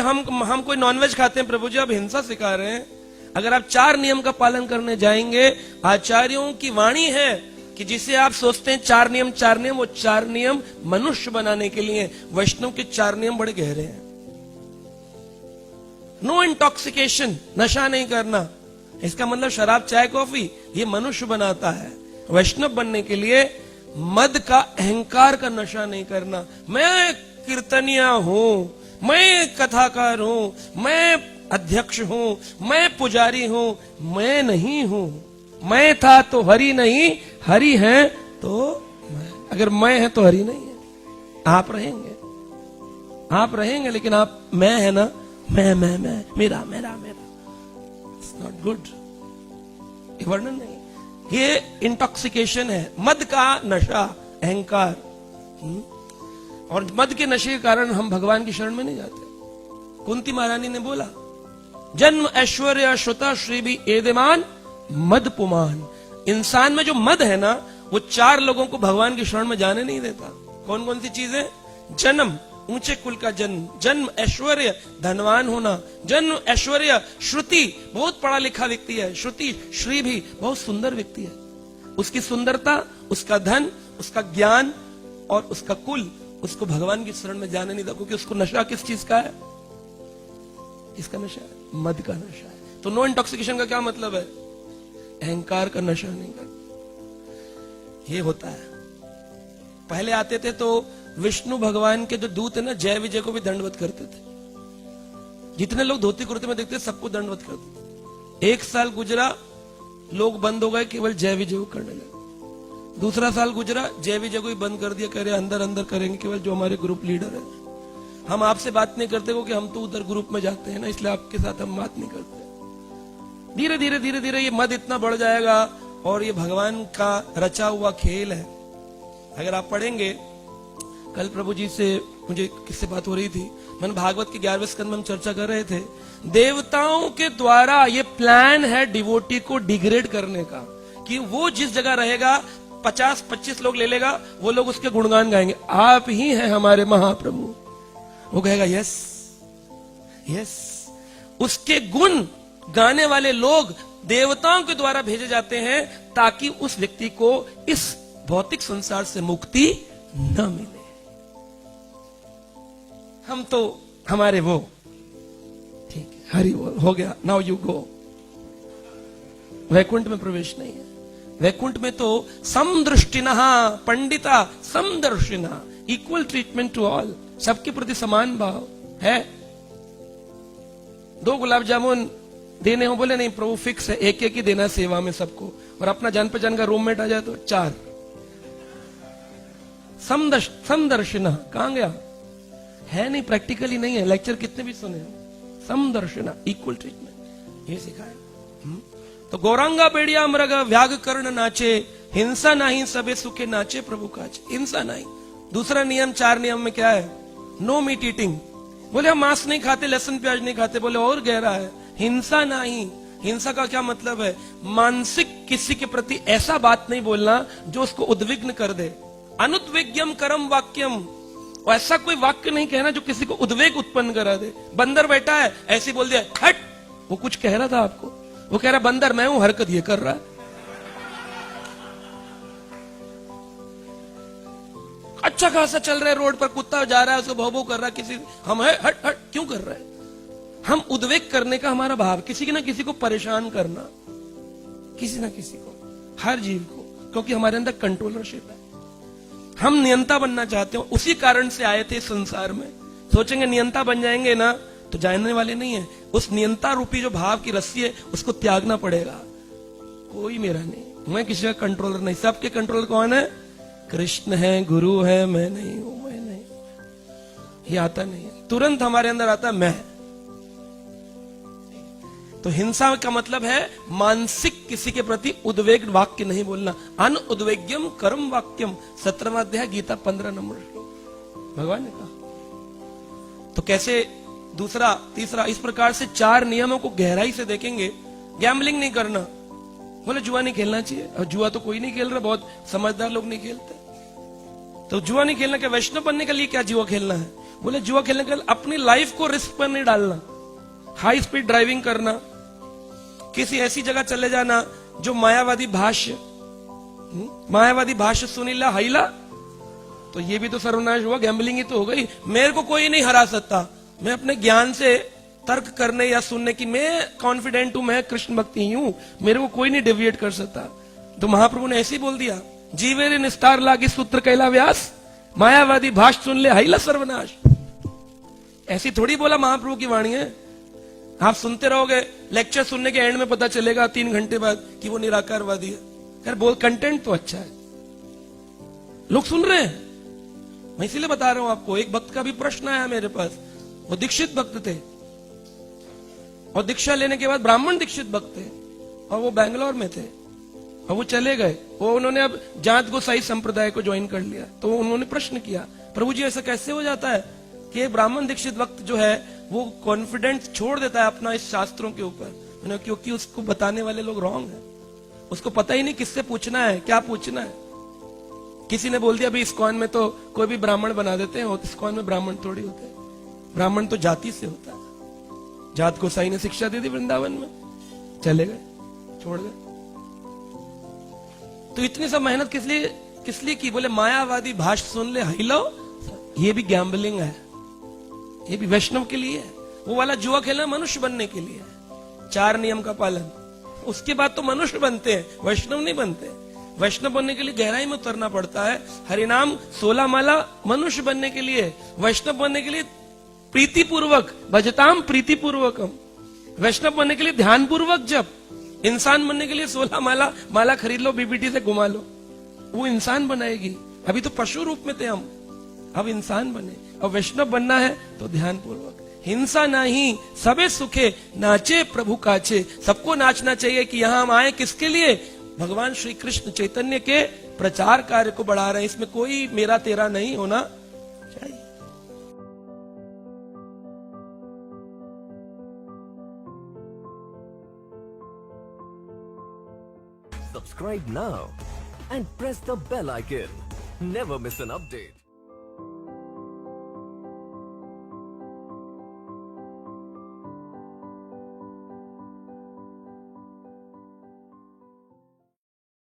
हम कोई नॉनवेज खाते हैं, प्रभु जी आप हिंसा सिखा रहे हैं। अगर आप 4 नियम का पालन करने जाएंगे, आचार्यों की वाणी है कि जिसे आप सोचते हैं 4 नियम, वो 4 नियम मनुष्य बनाने के लिए। वैष्णव के 4 नियम बड़े गहरे हैं। नो इंटॉक्सिकेशन, नशा नहीं करना। इसका मतलब शराब, चाय, कॉफी ये मनुष्य बनाता है। वैष्णव बनने के लिए मद का, अहंकार का नशा नहीं करना। मैं कीर्तनिया हूं, मैं कथाकार हूं, मैं अध्यक्ष हूं, मैं पुजारी हूं, मैं नहीं हूं। मैं था तो हरि नहीं, हरि है तो मैं। अगर मैं है तो हरि नहीं है। आप रहेंगे लेकिन आप मैं है ना, मैं मेरा, इट्स नॉट गुड। ये वर्णन नहीं, ये इंटॉक्सिकेशन है, मद का नशा, अहंकार। और मद के नशे के कारण हम भगवान की शरण में नहीं जाते। कुंती महारानी ने बोला, जन्म ऐश्वर्य श्रुता श्री भी एदेमान मद पुमान। इंसान में जो मद है ना, वो 4 लोगों को भगवान की शरण में जाने नहीं देता। कौन कौन सी चीजें? जन्म, ऊंचे कुल का जन्म, जन्म ऐश्वर्य, धनवान होना, जन्म ऐश्वर्य। श्रुति, बहुत पढ़ा लिखा व्यक्ति है। श्रुति, श्री भी बहुत सुंदर व्यक्ति है। उसकी सुंदरता, उसका धन, उसका ज्ञान और उसका कुल उसको भगवान की शरण में जाने नहीं देता, क्योंकि उसको नशा किस चीज का है? इसका नशा है, मद का नशा है। तो नो इंटॉक्सिकेशन का क्या मतलब है? अहंकार का नशा नहीं करना। ये होता है। पहले आते थे तो विष्णु भगवान के जो दूत है ना, जय विजय को भी दंडवत करते थे। जितने लोग धोती कुर्ते में देखते सबको दंडवत करते थे। 1 साल गुजरा, लोग बंद हो गए, केवल जय विजय को करने लगे। दूसरा साल गुजरा, जय विजय को ही बंद कर दिया, कह रहे अंदर करेंगे केवल जो हमारे ग्रुप लीडर है। हम आपसे बात नहीं करते क्योंकि हम तो उधर ग्रुप में जाते हैं ना, इसलिए आपके साथ हम बात नहीं करते। धीरे धीरे ये मद इतना बढ़ जाएगा, और ये भगवान का रचा हुआ खेल है। अगर आप पढ़ेंगे, कल प्रभु जी से मुझे किससे बात हो रही थी, मैंने भागवत के 11वें स्कंद में हम चर्चा कर रहे थे। देवताओं के द्वारा ये प्लान है डिवोटी को डिग्रेड करने का, कि वो जिस जगह रहेगा 50-25 लोग ले लेगा, वो लोग उसके गुणगान गाएंगे, आप ही हैं हमारे महाप्रभु। वो कहेगा यस यस। उसके गुण गाने वाले लोग देवताओं के द्वारा भेजे जाते हैं, ताकि उस व्यक्ति को इस भौतिक संसार से मुक्ति न मिले। हम तो हमारे वो ठीक है, हरि बोल हो गया, नाउ यू गो। वैकुंठ में प्रवेश नहीं है। वैकुंठ में तो समदृष्टिनः Pandita समदर्शिनः, equal treatment to all, सबके प्रति समान भाव है। 2 गुलाब जामुन देने हो, बोले नहीं प्रभु फिक्स है, एक ही देना सेवा में सबको, और अपना जान पहचान का रूममेट आ जाए तो 4। समदर्शिनः कहां गया? है नहीं, प्रैक्टिकली नहीं है। लेक्चर कितने भी सुने, समदर्शिनः इक्वल ट्रीटमेंट, ये सिखाया। तो गौरांगा बेड़िया मृग व्याग कर्ण नाचे, हिंसा नहीं सबे सुखे नाचे प्रभु काज। हिंसा नहीं। दूसरा नियम, 4 नियम में क्या है? No meat eating. बोले हम मांस नहीं खाते, लहसुन प्याज नहीं खाते, बोले और गहरा है, हिंसा नहीं। हिंसा का क्या मतलब है? मानसिक किसी के प्रति ऐसा बात नहीं बोलना जो उसको उद्विग्न कर दे। अनुद्विग्यम करम वाक्यम, ऐसा कोई वाक्य नहीं कहना जो किसी को उद्वेग उत्पन्न करा दे। बंदर बैठा है, ऐसे बोल दिया हट, वो कुछ कह रहा था आपको, वो कह रहा बंदर मैं हूं, हरकत ये कर रहा है। अच्छा खासा चल रहा है रोड पर, कुत्ता जा रहा है, उसको भौ भौ कर रहा है, किसी हम है हट हट क्यों कर रहा है? हम उद्वेग करने का हमारा भाव, किसी ना किसी को परेशान करना, किसी ना किसी को, हर जीव को, क्योंकि हमारे अंदर कंट्रोलरशिप है। हम नियंता बनना चाहते हो, उसी कारण से आए थे संसार में। सोचेंगे नियंता बन जाएंगे ना तो जानने वाले नहीं है। उस नियंता रूपी जो भाव की रस्सी है उसको त्यागना पड़ेगा। कोई मेरा नहीं, मैं किसी का कंट्रोलर नहीं। सबके कंट्रोलर कौन है? कृष्ण है, गुरु है, मैं नहीं हूं, मैं नहीं। ये आता नहीं है, तुरंत हमारे अंदर आता है मैं। तो हिंसा का मतलब है मानसिक किसी के प्रति उद्वेग वाक्य नहीं बोलना। अनुद्वेग्यम कर्म वाक्यम, 17वां अध्याय गीता 15 नंबर श्लोक भगवान ने कहा। तो कैसे दूसरा तीसरा, इस प्रकार से 4 नियमों को गहराई से देखेंगे। गैम्बलिंग नहीं करना, बोले जुआ नहीं खेलना चाहिए, और जुआ तो कोई नहीं खेल रहा, बहुत समझदार लोग नहीं खेलते। तो जुआ नहीं खेलना, क्या वैष्णव बनने के लिए क्या जुआ खेलना है? बोले जुआ खेलने के लिए अपनी लाइफ को रिस्क पर नहीं डालना, हाई स्पीड ड्राइविंग करना, किसी ऐसी जगह चले जाना जो मायावादी भाष्य सुनीला हाइला, तो ये भी तो सर्वनाश हुआ, गैम्बलिंग ही तो हो गई। मेरे को कोई नहीं हरा सकता, मैं अपने ज्ञान से तर्क करने या सुनने की मैं कॉन्फिडेंट हूं, मैं कृष्ण भक्ति ही हूं, मेरे को कोई नहीं डेविएट कर सकता। तो महाप्रभु ने ऐसे ही बोल दिया, जीवेरे निस्तार लागी सूत्र कैला व्यास, मायावादी भाष्य सुन ले हाइला सर्वनाश। ऐसी थोड़ी बोला महाप्रभु की वाणी है। आप सुनते रहोगे, लेक्चर सुनने के एंड में पता चलेगा 3 घंटे बाद कि वो निराकारवादी है। खैर बोल, कंटेंट तो अच्छा है, लोग सुन रहे हैं। मैं इसीलिए बता रहा हूं आपको, एक भक्त का भी प्रश्न आया मेरे पास, वो दीक्षित भक्त थे और दीक्षा लेने के बाद ब्राह्मण दीक्षित भक्त थे और वो बैंगलोर में थे और वो चले गए, वो उन्होंने अब जात गोसाई संप्रदाय को ज्वाइन कर लिया। तो उन्होंने प्रश्न किया, प्रभु जी ऐसा कैसे हो जाता है कि एक ब्राह्मण दीक्षित भक्त जो है वो कॉन्फिडेंस छोड़ देता है अपना इस शास्त्रों के ऊपर? क्योंकि उसको बताने वाले लोग रॉन्ग है, उसको पता ही नहीं किससे पूछना है, क्या पूछना है। किसी ने बोल दिया अभी इस्कॉन में तो कोई भी ब्राह्मण बना देते हैं, और इस्कॉन में ब्राह्मण थोड़ी होते हैं, ब्राह्मण तो जाति से होता है। जात गोसाई ने शिक्षा दे दी वृंदावन में, चले गए, छोड़ गए। तो इतनी सब मेहनत किस लिए की? बोले मायावादी भाष्य सुन ले हिलो, ये भी गैम्बलिंग है, ये भी वैष्णव के लिए है। वो वाला जुआ खेलना मनुष्य बनने के लिए है, 4 नियम का पालन, उसके बाद तो मनुष्य बनते हैं, वैष्णव नहीं बनते। वैष्णव बनने के लिए गहराई में उतरना पड़ता है। हरिनाम 16 माला मनुष्य बनने के लिए, वैष्णव बनने के लिए प्रीतिपूर्वक, भजताम प्रीतिपूर्वकम। वैष्णव बनने के लिए ध्यान पूर्वक जप, इंसान बनने के लिए 16 माला खरीद लो, बीबीटी से घुमा लो, वो इंसान बनाएगी। अभी तो पशु रूप में थे हम, अब इंसान बने। और वैष्णव बनना है तो ध्यान पूर्वक, हिंसा नहीं, सबे सुखे नाचे प्रभु काचे। सबको नाचना चाहिए कि यहां हम आए किसके लिए? भगवान श्री कृष्ण चैतन्य के प्रचार कार्य को बढ़ा रहे हैं। इसमें कोई मेरा तेरा नहीं होना चाहिए। Subscribe now and press the bell icon. Never miss an update.